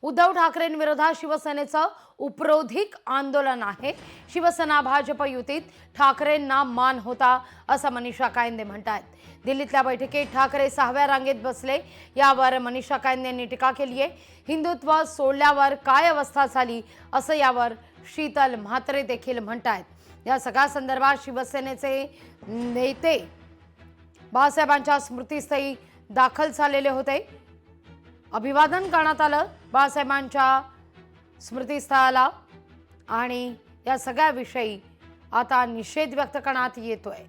उद्धव ठाकरेंविरोधात शिवसेनेचं उपरोधिक आंदोलन आहे। शिवसेना भाजप युतीत ठाकरेंना मान होता असं मनीषा कायंदे म्हणतात। दिल्लीतल्या बैठकीत ठाकरे 6व्या रांगेत बसले, यावर मनीषा कायंदेंनी टीका केली आहे। हिंदुत्व सोडल्यावर काय अवस्था झाली असं यावर शीतल म्हात्रे देखील म्हणतात। या सगळ्या संदर्भात शिवसेनेचे नेते बाळासाहेबांच्या स्मृतीस्थळी दाखल झालेले होते। अभिवादन करण्यात आलं बाळासाहेबांच्या स्मृतीस्थळाला आणि या सगळ्या विषयी आता निषेध व्यक्त करण्यात येतोय।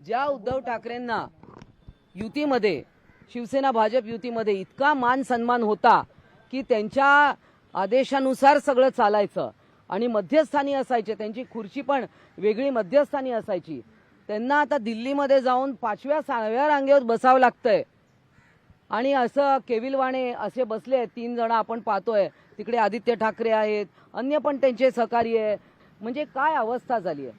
ज्या उद्धव ठाकरेंना युतीमध्ये शिवसेना भाजप युतीमध्ये इतका मान सन्मान होता की त्यांच्या आदेशानुसार सगळं चालायचं आणि मध्यस्थानी असायचे, त्यांची खुर्ची पण वेगळी मध्यस्थानी असायची, त्यांना आता दिल्लीमध्ये जाऊन 5व्या 6व्या रांगेवर बसावं लागतंय। आणि असं केविलवाणे असे बसले 3 जण आपण पाहतोय, तिकडे आदित्य ठाकरे आहेत, अन्य पण त्यांचे सहकारी आहे। म्हणजे काय अवस्था झाली आहे।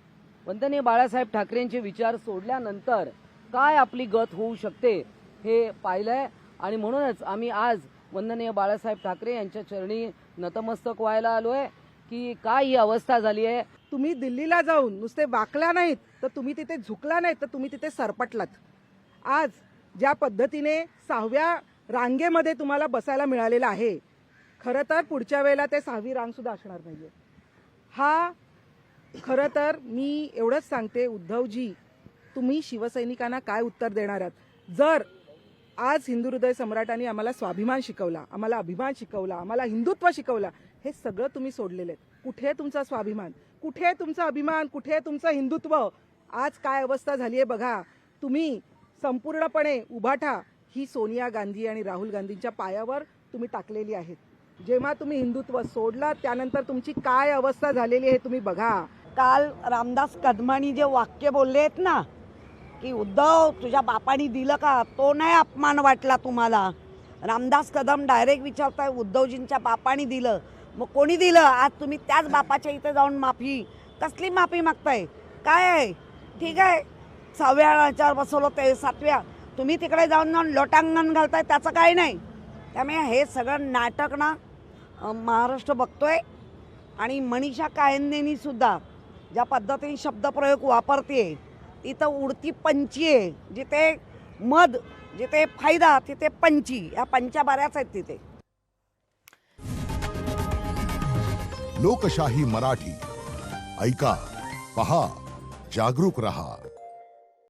वंदनीय बाळासाहेब ठाकरेंचे विचार सोडल्यानंतर काय आपली गत होऊ शकते हे पाहिलंय आणि म्हणूनच आम्ही आज वंदनीय बाळासाहेब ठाकरे यांच्या चरणी नतमस्तक व्हायला आलोय की काय ही अवस्था झाली आहे। तुम्ही दिल्लीला जाऊन नुसते वाकला नाहीत तर तुम्ही तिथे झुकला नाहीत तर तुम्ही तिथे सरपटलात। आज ज्या पद्धतीने 6व्या रांगेमध्ये तुम्हाला बसायला मिळालेलं आहे, खरं तर पुढच्या वेळेला ते 6वी रांग सुद्धा असणार नाहीये। हा खरं तर मी एवढंच सांगते, उद्धवजी तुम्ही शिवसैनिकांना काय उत्तर देणार आहात। जर आज हिंदू हृदय सम्राटांनी आम्हाला स्वाभिमान शिकवला, आम्हाला अभिमान शिकवला, आम्हाला हिंदुत्व शिकवला, हे सगळं तुम्ही सोडलेलं आहे। कुठे आहे तुमचा स्वाभिमान, कुठे आहे तुमचा अभिमान, कुठे आहे तुमचं हिंदुत्व। आज काय अवस्था झाली आहे बघा। तुम्ही संपूर्णपणे उभाटा ही सोनिया गांधी आणि राहुल गांधींच्या पायावर तुम्ही टाकलेली आहेत। जेव्हा तुम्ही हिंदुत्व सोडलं त्यानंतर तुमची काय अवस्था झालेली आहे तुम्ही बघा। काल रामदास कदमांनी जे वाक्य बोलले आहेत ना की उद्धव तुझ्या बापानी दिलं का, तो नाही अपमान वाटला तुम्हाला। रामदास कदम डायरेक्ट विचारताय उद्धवजींच्या बापानी दिलं, मग कोणी दिलं। आज तुम्ही त्याच बापाच्या इथे जाऊन माफी, कसली माफी मागताय, काय आहे। ठीक आहे 6व्या याच्यावर बसवलं ते 7व्या, तुम्ही तिकडे जाऊन लोटांगण घालताय, त्याचं काही नाही। त्यामुळे हे सगळं नाटक ना महाराष्ट्र बघतोय। आणि मनीषा कायंदेनी सुद्धा ज्या पद्धतीने शब्दप्रयोग वापरते तिथं उडती पंची आहे। जिथे मध, जिथे फायदा तिथे पंची, या पंचा बऱ्याच आहेत तिथे। लोकशाही मराठी ऐका, पहा, जागरूक रहा।